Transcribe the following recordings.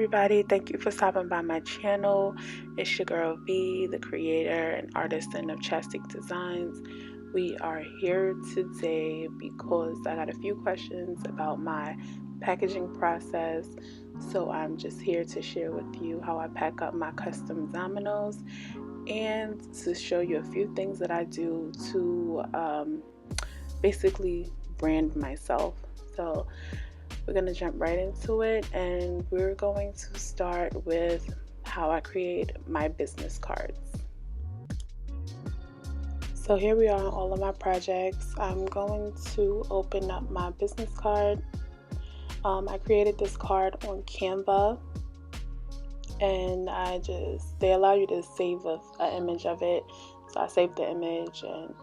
everybody, thank you for stopping by my channel. It's your girl V, the creator and artist of Chastic Designs. We are here today because I got a few questions about my packaging process. So I'm just here to share with you how I pack up my custom Dominoes and to show you a few things that I do to basically brand myself. So we're going to jump right into it, and we're going to start with how I create my business cards. So here we are on all of my projects. I'm going to open up my business card. I created this card on Canva, and they allow you to save an image of it. So I saved the image and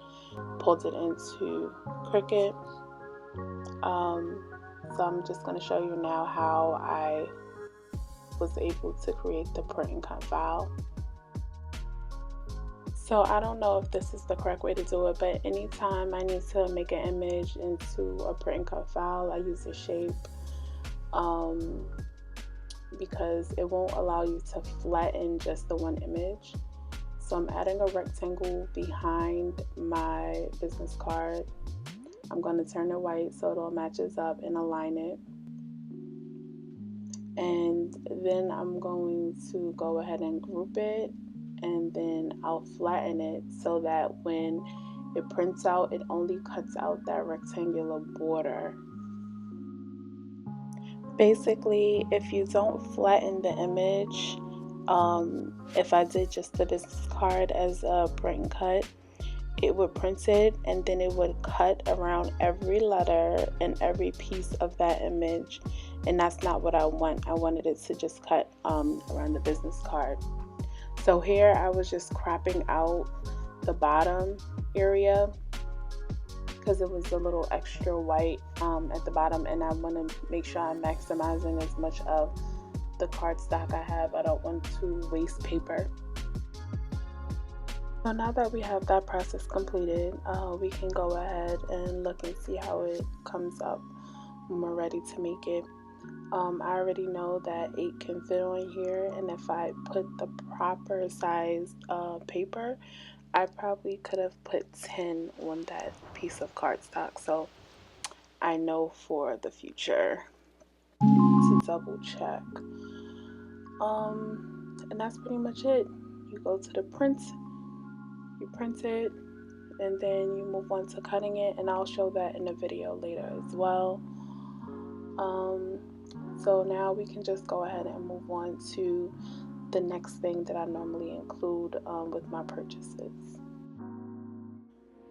pulled it into Cricut. So I'm just going to show you now how I was able to create the print and cut file. So I don't know if this is the correct way to do it, but anytime I need to make an image into a print and cut file, I use a shape because it won't allow you to flatten just the one image. So I'm adding a rectangle behind my business card. I'm going to turn it white so it all matches up and align it. And then I'm going to go ahead and group it, and then I'll flatten it so that when it prints out, it only cuts out that rectangular border. Basically, if you don't flatten the image, if I did just the business card as a print and cut, it would print it and then it would cut around every letter and every piece of that image, and that's not what I want. I wanted it to just cut around the business card. So here I was just cropping out the bottom area because it was a little extra white at the bottom, and I want to make sure I'm maximizing as much of the cardstock I have. I don't want to waste paper. So now that we have that process completed, we can go ahead and look and see how it comes up when we're ready to make it. I already know that 8 can fit on here, and if I put the proper size paper, I probably could have put 10 on that piece of cardstock. So I know for the future to double check. And that's pretty much it. You go to the print, you print it, and then you move on to cutting it, and I'll show that in a video later as well. So now we can just go ahead and move on to the next thing that I normally include with my purchases.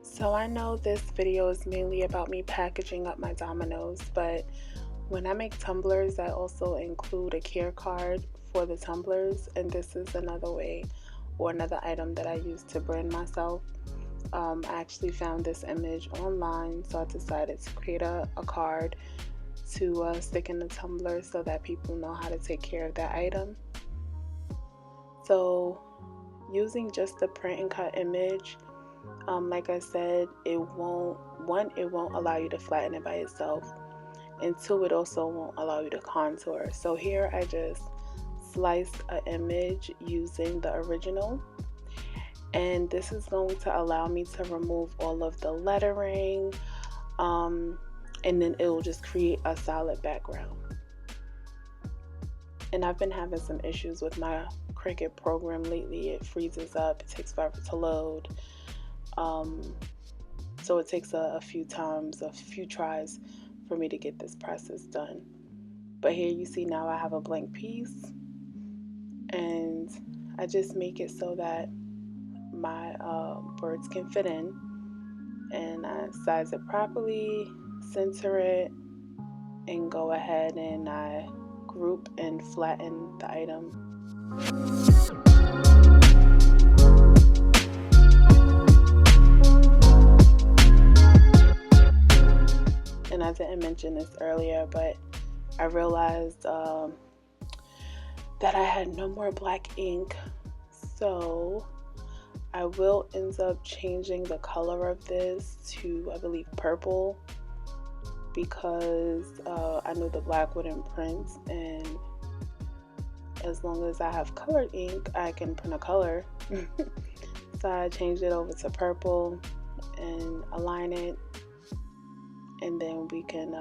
So I know this video is mainly about me packaging up my Dominoes, but when I make tumblers, I also include a care card for the tumblers, and this is another way or another item that I use to brand myself. I actually found this image online, so I decided to create a card to stick in the tumbler so that people know how to take care of that item. So using just the print and cut image, like I said, it won't allow you to flatten it by itself, and 2, it also won't allow you to contour. So here I just sliced an image using the original, and this is going to allow me to remove all of the lettering, and then it will just create a solid background. And I've been having some issues with my Cricut program lately. It freezes up, it takes forever to load, so it takes a few tries for me to get this process done. But here you see now I have a blank piece, and I just make it so that my words can fit in, and I size it properly, center it, and go ahead and I group and flatten the item. And I didn't mention this earlier, but I realized that I had no more black ink, so I will end up changing the color of this to, I believe, purple, because I knew the black wouldn't print, and as long as I have colored ink, I can print a color. So I changed it over to purple and align it, and then we can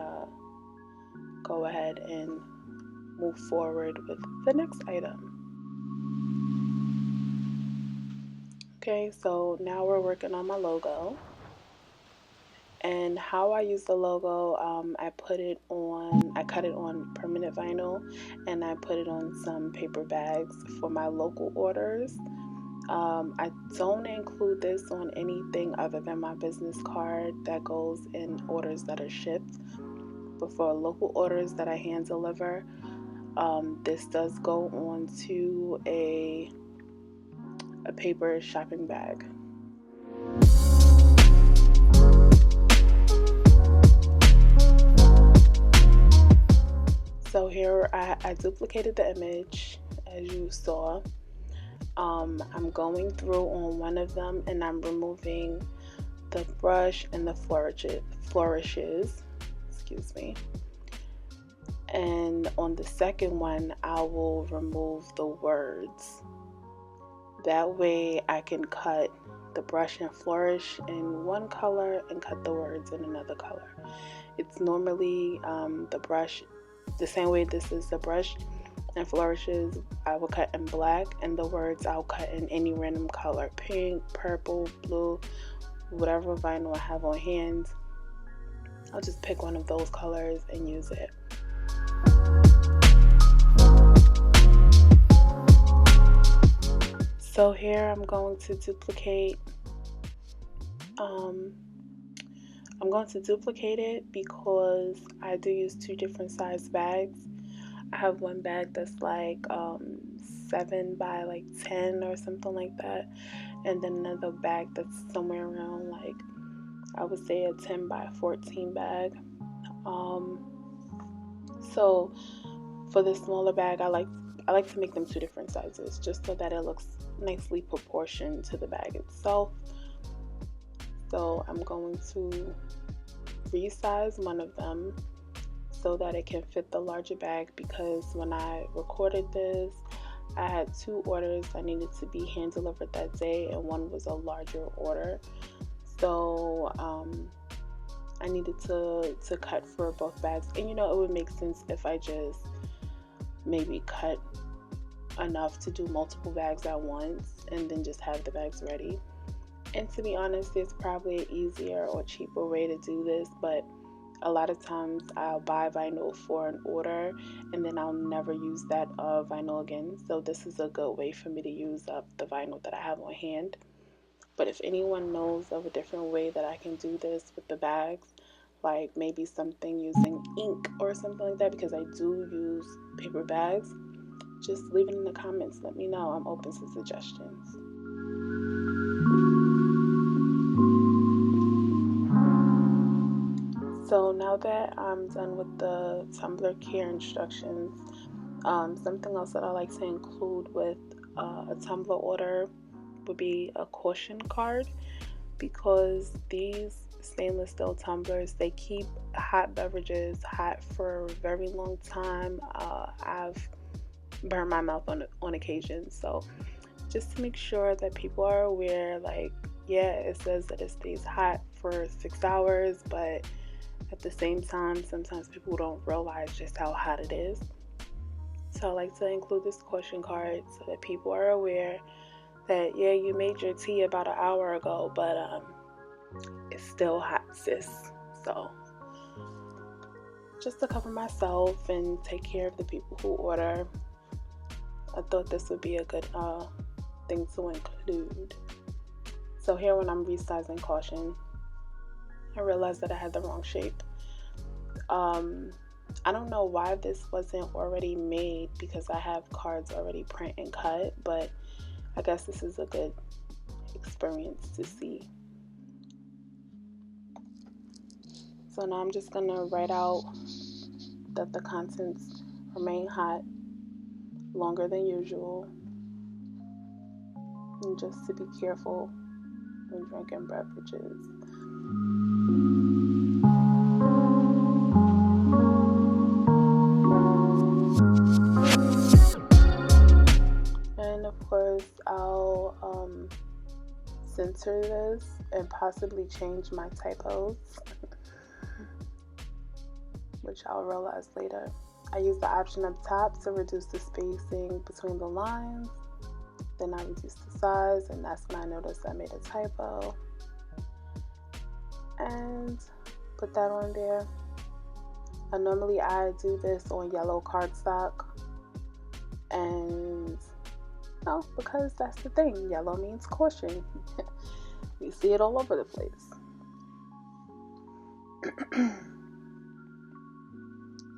go ahead and move forward with the next item. Okay, so now we're working on my logo. And how I use the logo, I cut it on permanent vinyl, and I put it on some paper bags for my local orders. I don't include this on anything other than my business card that goes in orders that are shipped. But for local orders that I hand deliver, this does go onto a paper shopping bag. So here I duplicated the image, as you saw. I'm going through on one of them and I'm removing the brush and the flourishes, excuse me. And on the second one, I will remove the words. That way I can cut the brush and flourish in one color and cut the words in another color. It's normally the brush, the same way this is the brush and flourishes, I will cut in black, and the words I'll cut in any random color, pink, purple, blue, whatever vinyl I have on hand. I'll just pick one of those colors and use it. So here I'm going to duplicate it because I do use two different size bags. I have one bag that's like 7 by like 10 or something like that, and then another bag that's somewhere around like, I would say a 10 by 14 bag. So for this smaller bag, I like to make them two different sizes just so that it looks nicely proportioned to the bag itself. So I'm going to resize one of them so that it can fit the larger bag, because when I recorded this, I had two orders I needed to be hand delivered that day, and one was a larger order. So I needed to cut for both bags. And it would make sense if I just maybe cut enough to do multiple bags at once and then just have the bags ready. And to be honest, there's probably an easier or cheaper way to do this, but a lot of times I'll buy vinyl for an order and then I'll never use that vinyl again. So this is a good way for me to use up the vinyl that I have on hand. But if anyone knows of a different way that I can do this with the bags, like maybe something using ink or something like that, because I do use paper bags, just leave it in the comments. Let me know. I'm open to suggestions. So now that I'm done with the Tumbler care instructions, something else that I like to include with a Tumbler order would be a caution card, because these stainless steel tumblers, they keep hot beverages hot for a very long time. I've burned my mouth on occasion, so just to make sure that people are aware, like, yeah, it says that it stays hot for 6 hours, but at the same time, sometimes people don't realize just how hot it is. So I like to include this caution card so that people are aware that, yeah, you made your tea about an hour ago, but it's still hot, sis. So just to cover myself and take care of the people who order, I thought this would be a good thing to include. So here, when I'm resizing caution, I realized that I had the wrong shape. I don't know why this wasn't already made, because I have cards already print and cut, but I guess this is a good experience to see. So now I'm just gonna write out that the contents remain hot longer than usual, and just to be careful when drinking beverages. censor this and possibly change my typos, which I'll realize later. I use the option up top to reduce the spacing between the lines. Then I reduce the size, and that's when I noticed I made a typo. And put that on there. Normally I do this on yellow cardstock, and no, because that's the thing, yellow means caution. We see it all over the place.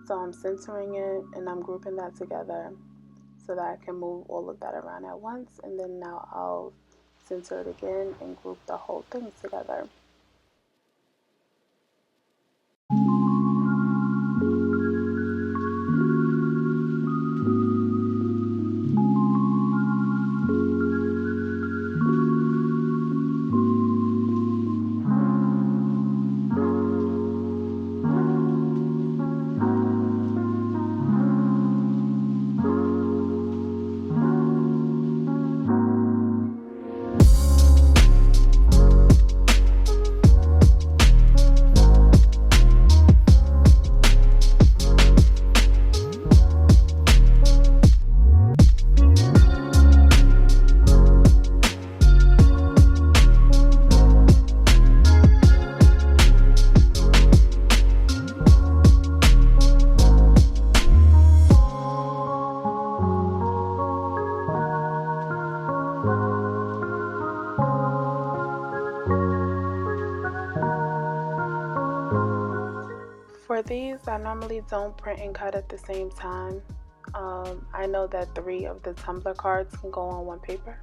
So I'm centering it and I'm grouping that together so that I can move all of that around at once, and then now I'll center it again and group the whole thing together. For these, I normally don't print and cut at the same time. I know that 3 of the Tumbler cards can go on one paper,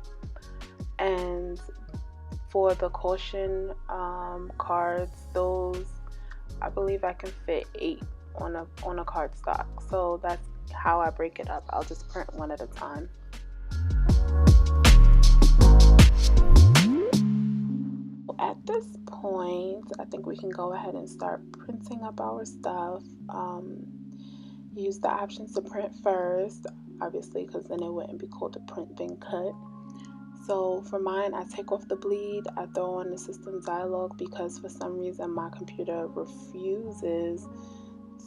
and for the caution cards, those I believe I can fit 8 on a cardstock. So that's how I break it up. I'll just print one at a time. At this point, I think we can go ahead and start printing up our stuff. Use the options to print first, obviously, because then it wouldn't be called a print then cut. So for mine, I take off the bleed, I throw on the system dialog because for some reason my computer refuses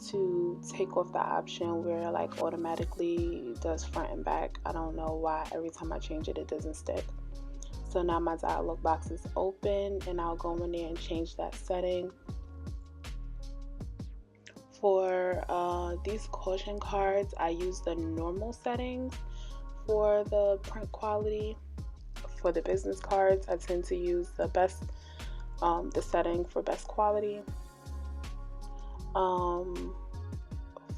to take off the option where like automatically does front and back. I don't know why every time I change it, it doesn't stick. So now my dialog box is open, and I'll go in there and change that setting. For these caution cards, I use the normal settings for the print quality. For the business cards, I tend to use the setting for best quality.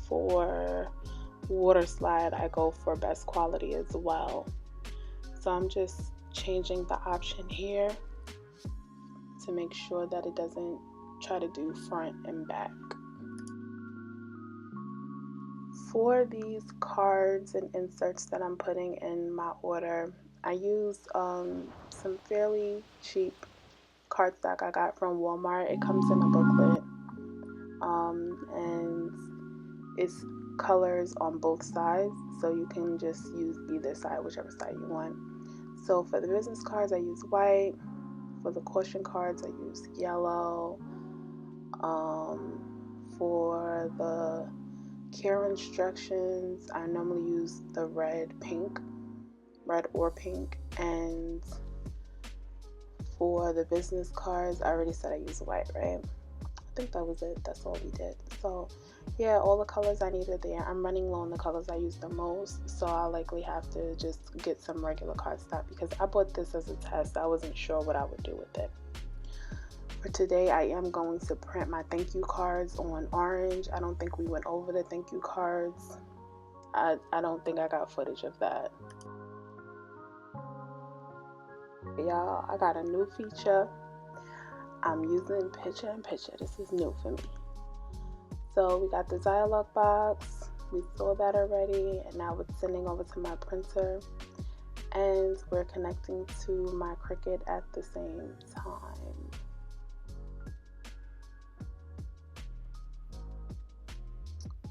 For water slide, I go for best quality as well. So I'm just changing the option here to make sure that it doesn't try to do front and back. For these cards and inserts that I'm putting in my order, I use some fairly cheap cardstock I got from Walmart. It comes in a booklet, and it's colors on both sides, so you can just use either side, whichever side you want. So for the business cards, I use white. For the caution cards, I use yellow. For the care instructions, I normally use the red or pink. And for the business cards, I already said I use white, right? I think that was it. That's all we did. So yeah, all the colors I needed there. I'm running low on the colors I use the most, so I'll likely have to just get some regular cardstock because I bought this as a test. I wasn't sure what I would do with it. For today, I am going to print my thank you cards on orange. I don't think we went over the thank you cards. I don't think I got footage of that. Y'all, I got a new feature. I'm using picture in picture. This is new for me. So we got the dialog box. We saw that already, and now it's sending over to my printer. And we're connecting to my Cricut at the same time.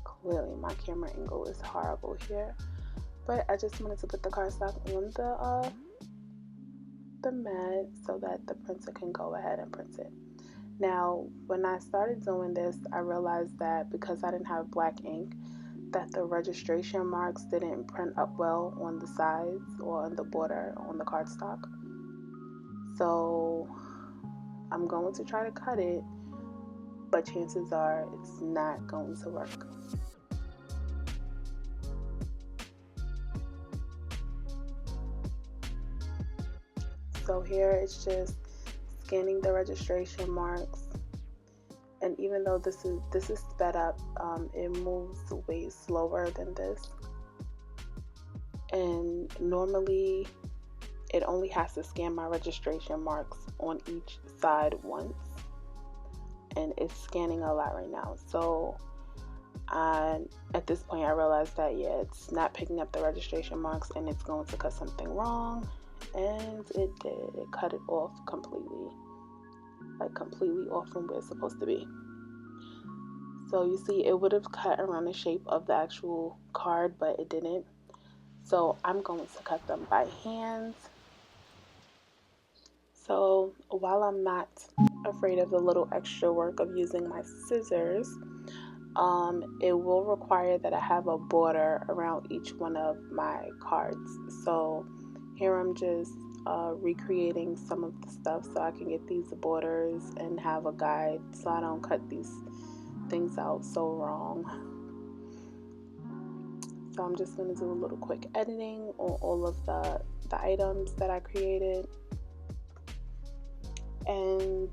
Clearly, my camera angle is horrible here, but I just wanted to put the cardstock on the mat so that the printer can go ahead and print it. Now, when I started doing this, I realized that because I didn't have black ink, that the registration marks didn't print up well on the sides or on the border on the cardstock. So I'm going to try to cut it, but chances are it's not going to work. So here it's just scanning the registration marks, and even though this is sped up, it moves way slower than this. And normally it only has to scan my registration marks on each side once, and it's scanning a lot right now. So at this point I realized that it's not picking up the registration marks and it's going to cut something wrong, and it did. It cut it off completely, like completely off from where it's supposed to be. So you see, it would have cut around the shape of the actual card, but it didn't. So I'm going to cut them by hand. So while I'm not afraid of the little extra work of using my scissors, it will require that I have a border around each one of my cards. So here I'm just recreating some of the stuff so I can get these borders and have a guide so I don't cut these things out so wrong. So I'm just going to do a little quick editing on all of the items that I created, and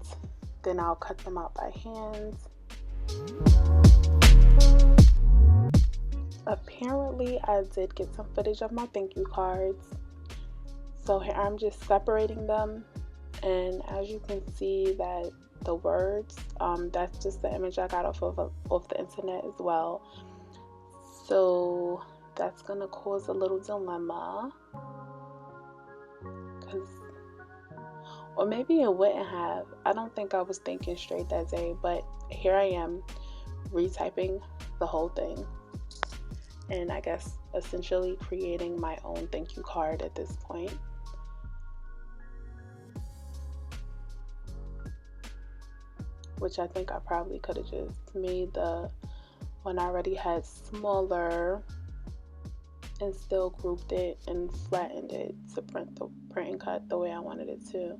then I'll cut them out by hand. Apparently I did get some footage of my thank you cards. So here I'm just separating them, and as you can see that the words, that's just the image I got off the internet as well. So that's gonna cause a little dilemma, or maybe it wouldn't have. I don't think I was thinking straight that day, but here I am retyping the whole thing, and I guess essentially creating my own thank you card at this point. Which I think I probably could have just made the one I already had smaller and still grouped it and flattened it to print and cut the way I wanted it to.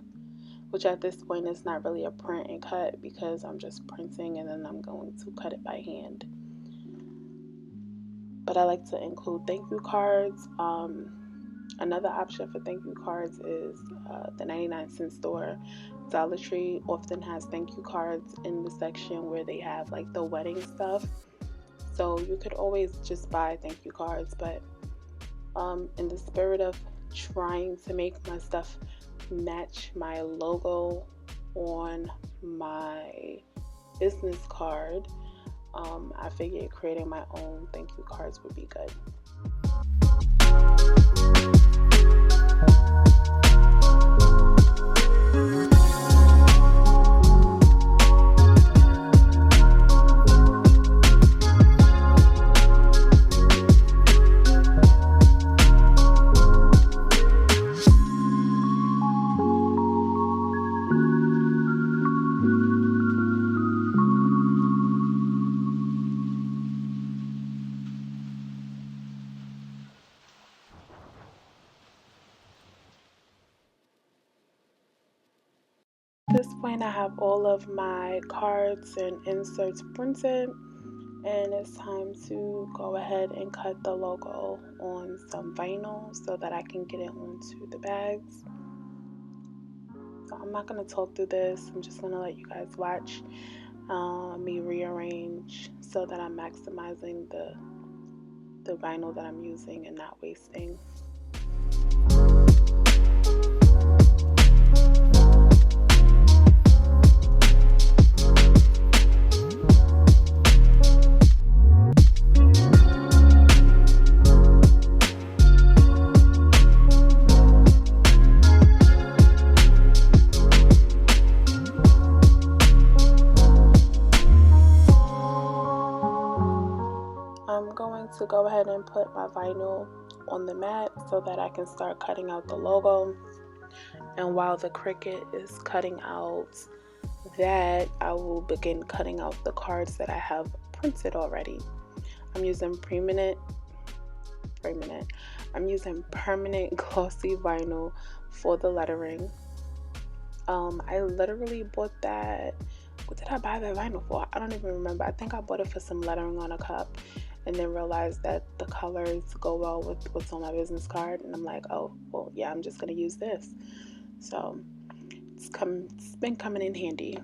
Which at this point is not really a print and cut because I'm just printing and then I'm going to cut it by hand. But I like to include thank you cards. Another option for thank you cards is the 99-cent store. Dollar Tree often has thank you cards in the section where they have like the wedding stuff. So you could always just buy thank you cards, but in the spirit of trying to make my stuff match my logo on my business card, I figured creating my own thank you cards would be good. At this point I have all of my cards and inserts printed, and it's time to go ahead and cut the logo on some vinyl so that I can get it onto the bags. So I'm not going to talk through this, I'm just going to let you guys watch me rearrange so that I'm maximizing the vinyl that I'm using and not wasting. I'm going to go ahead and put my vinyl on the mat so that I can start cutting out the logo. And while the Cricut is cutting out that, I will begin cutting out the cards that I have printed already. I'm using permanent glossy vinyl for the lettering. I literally bought that. What did I buy that vinyl for? I don't even remember. I think I bought it for some lettering on a cup, and then realized that the colors go well with what's on my business card, and I'm like, oh well, yeah, I'm just gonna use this. So it's been coming in handy.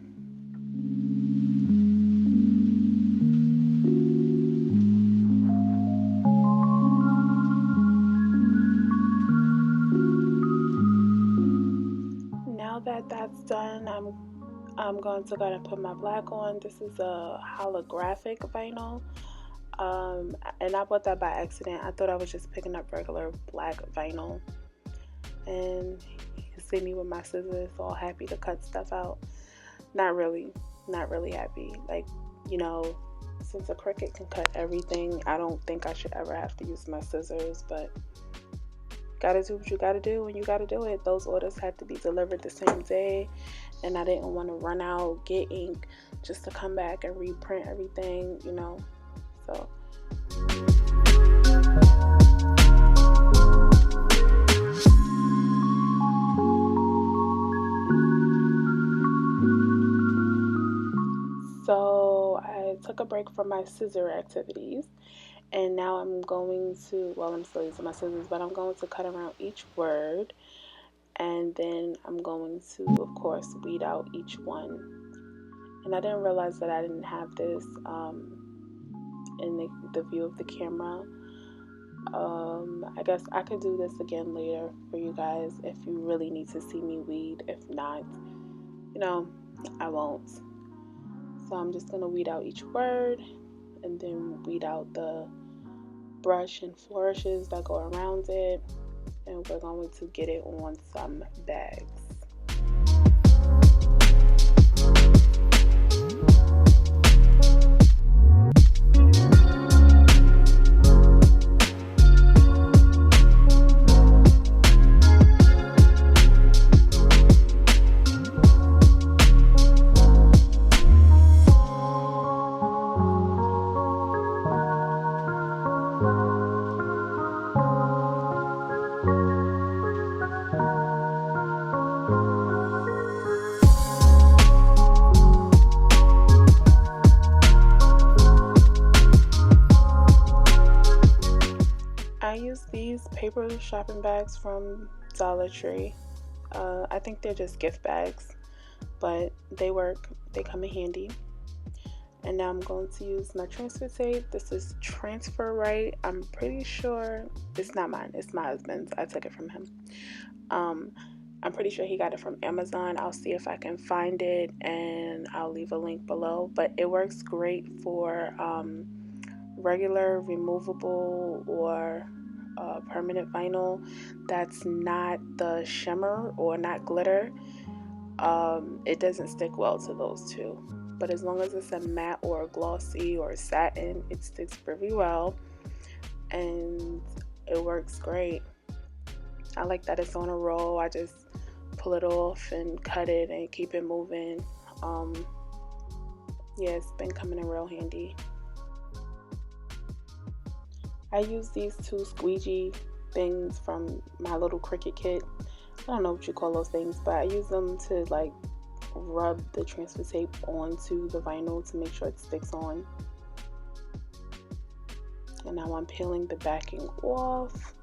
Now that that's done, I'm going to go ahead and put my black on. This is a holographic vinyl, and I bought that by accident. I thought I was just picking up regular black vinyl, and you see me with my scissors all happy to cut stuff out. Not really happy. Like, since a Cricut can cut everything, I don't think I should ever have to use my scissors, but gotta do what you gotta do when you gotta do it. Those orders had to be delivered the same day, and I didn't want to run out, get ink just to come back and reprint everything, so I took a break from my scissor activities, and now I'm going to, I'm still using my scissors, but I'm going to cut around each word, and then I'm going to, of course, weed out each one. And I didn't realize that I didn't have this in the view of the camera. I guess I could do this again later for you guys if you really need to see me weed. If not, I won't. So I'm just going to weed out each word, and then weed out the brush and flourishes that go around it, and we're going to get it on some bags. I use these paper shopping bags from Dollar Tree. I think they're just gift bags, but they work. They come in handy. And now I'm going to use my transfer tape. This is Transfer Right. I'm pretty sure it's not mine. It's my husband's. I took it from him. I'm pretty sure he got it from Amazon. I'll see if I can find it, and I'll leave a link below. But it works great for regular, removable, or permanent vinyl that's not the shimmer or not glitter. It doesn't stick well to those two. But as long as it's a matte or a glossy or a satin, it sticks pretty well, and it works great. I like that it's on a roll. I just pull it off and cut it and keep it moving. Yeah, it's been coming in real handy. I use these two squeegee things from my little Cricut kit. I don't know what you call those things, but I use them to rub the transfer tape onto the vinyl to make sure it sticks on. And now I'm peeling the backing off,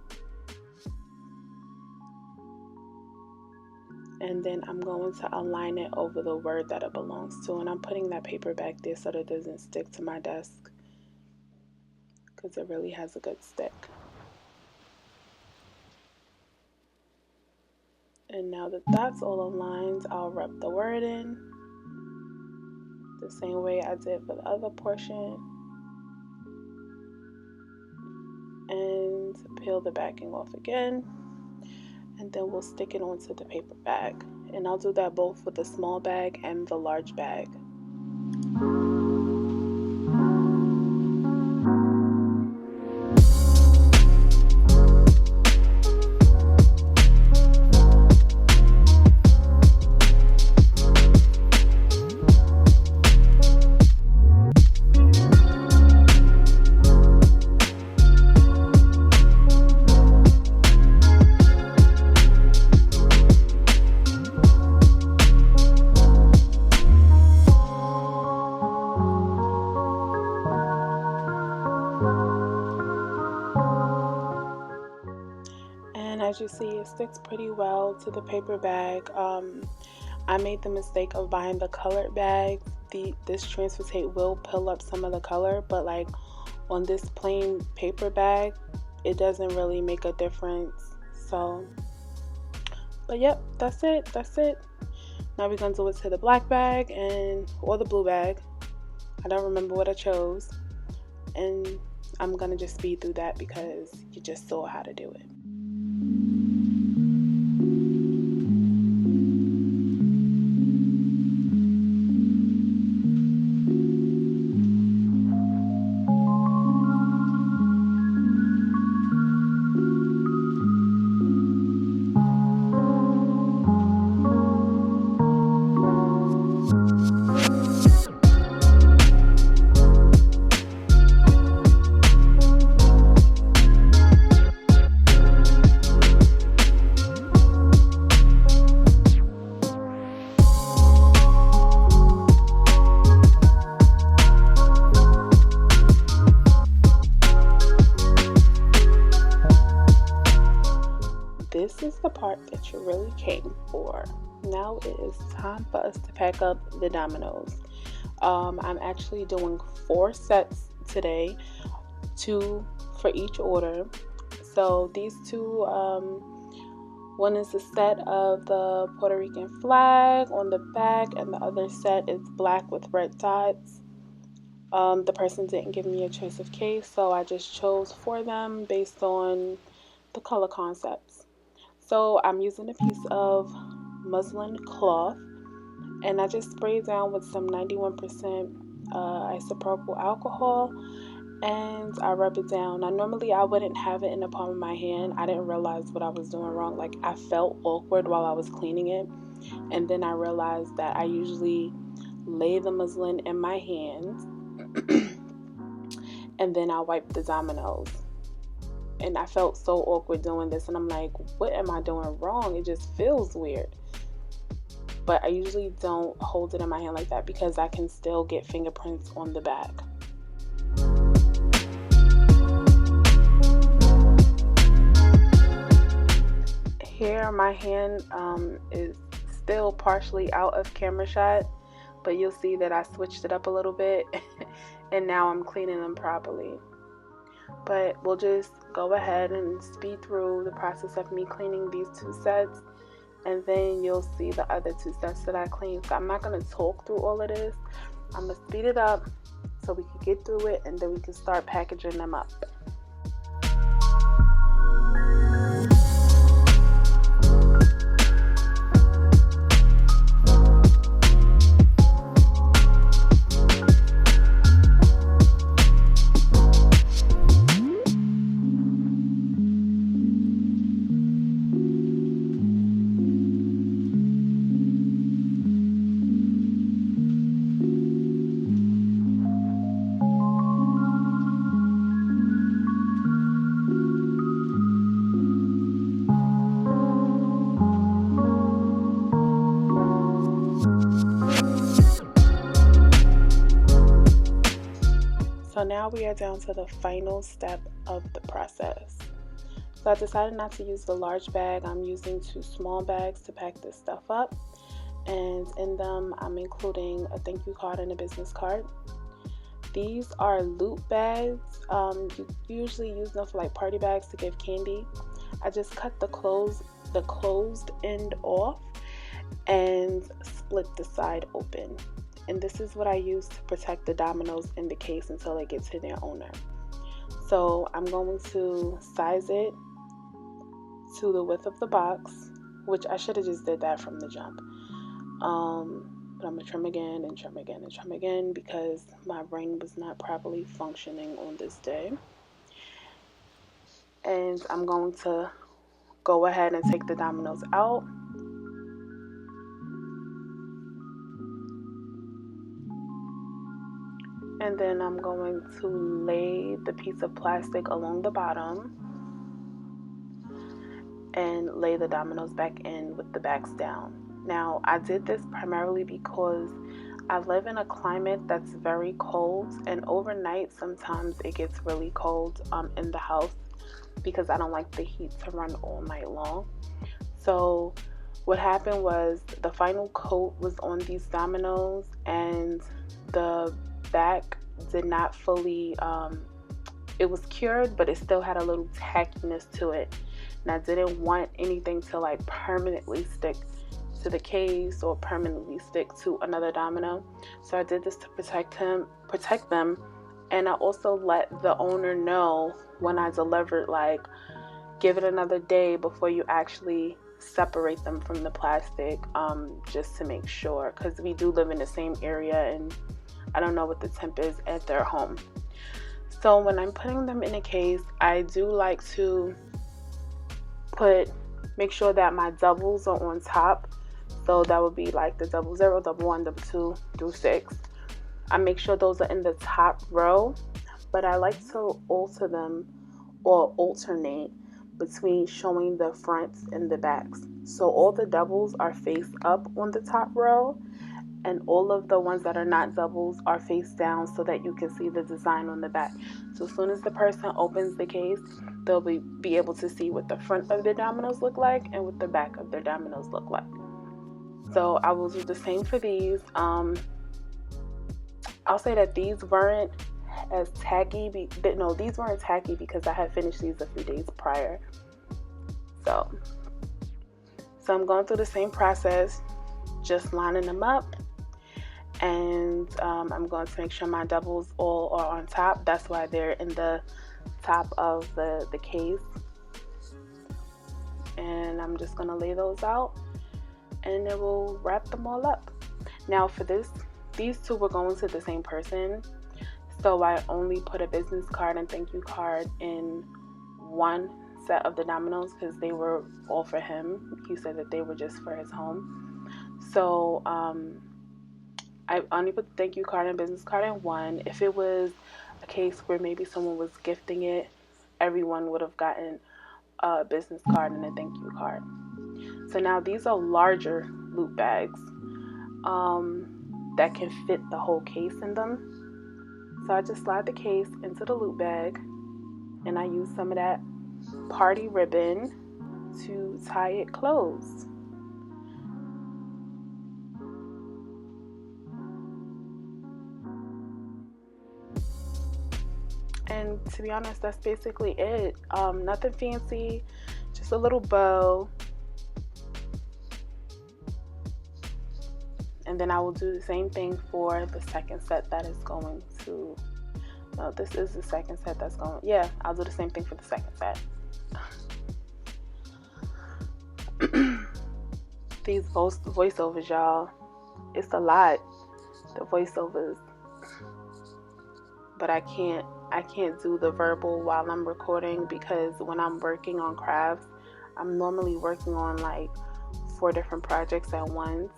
and then I'm going to align it over the word that it belongs to, and I'm putting that paper back there so that it doesn't stick to my desk, because it really has a good stick. And now that that's all aligned, I'll rub the word in the same way I did for the other portion, and peel the backing off again, and then we'll stick it onto the paper bag. And I'll do that both with the small bag and the large bag. you see, it sticks pretty well to the paper bag. I made the mistake of buying the colored bags. This transfer tape will pill up some of the color, but like on this plain paper bag, it doesn't really make a difference. So, but yep, that's it. Now we're gonna do it to the black bag or the blue bag. I don't remember what I chose, and I'm gonna just speed through that because you just saw how to do it. This is the part that you really came for. Now it is time for us to pack up the Dominoes. I'm actually doing 4 sets today, 2 for each order. So these 2, one is a set of the Puerto Rican flag on the back, and the other set is black with red dots. The person didn't give me a choice of case, so I just chose for them based on the color concepts. So I'm using a piece of muslin cloth, and I just sprayed down with some 91% isopropyl alcohol, and I rub it down. Now normally I wouldn't have it in the palm of my hand. I didn't realize what I was doing wrong. Like, I felt awkward while I was cleaning it, and then I realized that I usually lay the muslin in my hand and then I wipe the Dominoes. And I felt so awkward doing this, and I'm like, what am I doing wrong? It just feels weird. But I usually don't hold it in my hand like that because I can still get fingerprints on the bag. Here my hand is still partially out of camera shot, but you'll see that I switched it up a little bit and now I'm cleaning them properly. But we'll just go ahead and speed through the process of me cleaning these 2 sets, and then you'll see the other 2 sets that I cleaned. So I'm not going to talk through all of this. I'm going to speed it up so we can get through it, and then we can start packaging them up. So now we are down to the final step of the process. So I decided not to use the large bag. I'm using 2 small bags to pack this stuff up. And in them, I'm including a thank you card and a business card. These are loop bags. You usually use them for like party bags to give candy. I just cut the closed end off and split the side open. And this is what I use to protect the Dominoes in the case until it gets to their owner. So I'm going to size it to the width of the box, which I should have just did that from the jump. But I'm going to trim again and trim again and trim again because my brain was not properly functioning on this day. And I'm going to go ahead and take the Dominoes out. And then I'm going to lay the piece of plastic along the bottom and lay the Dominoes back in with the backs down. Now, I did this primarily because I live in a climate that's very cold, and overnight sometimes it gets really cold in the house because I don't like the heat to run all night long. So what happened was the final coat was on these Dominoes, and the back did not fully, it was cured, but it still had a little tackiness to it. And I didn't want anything to like permanently stick to the case or permanently stick to another domino. So I did this to protect them. And I also let the owner know when I delivered, like, give it another day before you actually separate them from the plastic, just to make sure, because we do live in the same area and I don't know what the temp is at their home. So when I'm putting them in a case, I do like to make sure that my doubles are on top. So that would be like the 00, 01, 2 through 6. I make sure those are in the top row, but I like to alter them or alternate between showing the fronts and the backs. So all the doubles are face up on the top row, and all of the ones that are not doubles are face down so that you can see the design on the back. So as soon as the person opens the case, they'll be able to see what the front of their dominoes look like and what the back of their dominoes look like. So I will do the same for these. I'll say that these weren't as tacky. These weren't tacky because I had finished these a few days prior. So I'm going through the same process, just lining them up, and I'm going to make sure my doubles all are on top. That's why they're in the top of the case. And I'm just going to lay those out, and it will wrap them all up. Now for these two were going to the same person, so I only put a business card and thank you card in one set of the dominoes because they were all for him. He said that they were just for his home. So I only put the thank you card and business card in one. If it was a case where maybe someone was gifting it, everyone would have gotten a business card and a thank you card. So now these are larger loot bags that can fit the whole case in them. So I just slide the case into the loot bag, and I use some of that party ribbon to tie it closed. And to be honest, that's basically it. Nothing fancy, just a little bow. And then I will do the same thing for the second set that is going to, no, this is the second set that's going, yeah, I'll do the same thing for the second set. These voiceovers, y'all, it's a lot, the voiceovers. But I can't do the verbal while I'm recording, because when I'm working on crafts, I'm normally working on like 4 different projects at once.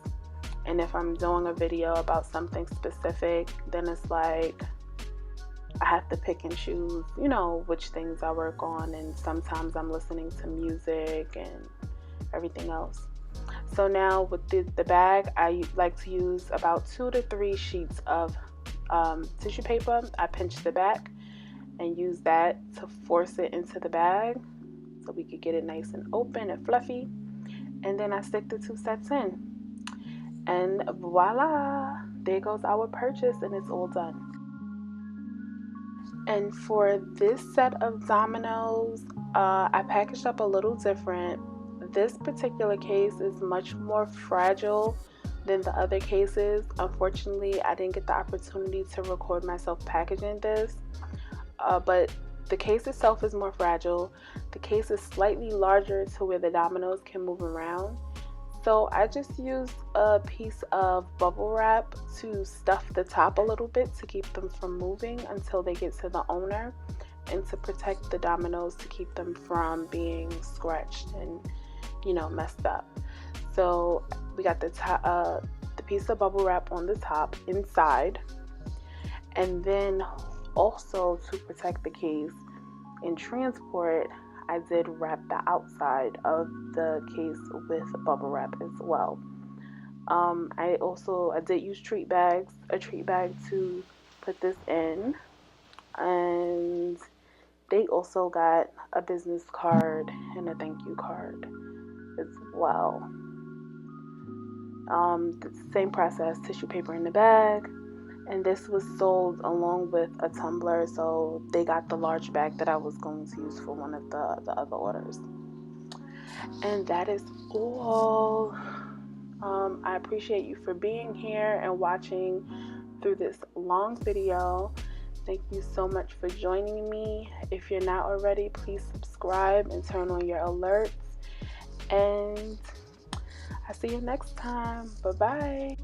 And if I'm doing a video about something specific, then it's like I have to pick and choose, which things I work on. And sometimes I'm listening to music and everything else. So now with the bag, I like to use about 2 to 3 sheets of tissue paper. I pinch the back and use that to force it into the bag so we could get it nice and open and fluffy. And then I stick the 2 sets in. And voila, there goes our purchase, and it's all done. And for this set of dominoes, I packaged up a little different. This particular case is much more fragile than the other cases. Unfortunately, I didn't get the opportunity to record myself packaging this, but the case itself is more fragile. The case is slightly larger to where the dominoes can move around. So I just used a piece of bubble wrap to stuff the top a little bit to keep them from moving until they get to the owner, and to protect the dominoes to keep them from being scratched and messed up. So we got the piece of bubble wrap on the top inside, and then also to protect the case in transport, I did wrap the outside of the case with bubble wrap as well. I did use a treat bag to put this in, and they also got a business card and a thank you card as well. The same process, tissue paper in the bag, and this was sold along with a tumbler, so they got the large bag that I was going to use for one of the other orders. And that is all. I appreciate you for being here and watching through this long video. Thank you so much for joining me. If you're not already, please subscribe and turn on your alerts. And I'll see you next time. Bye-bye.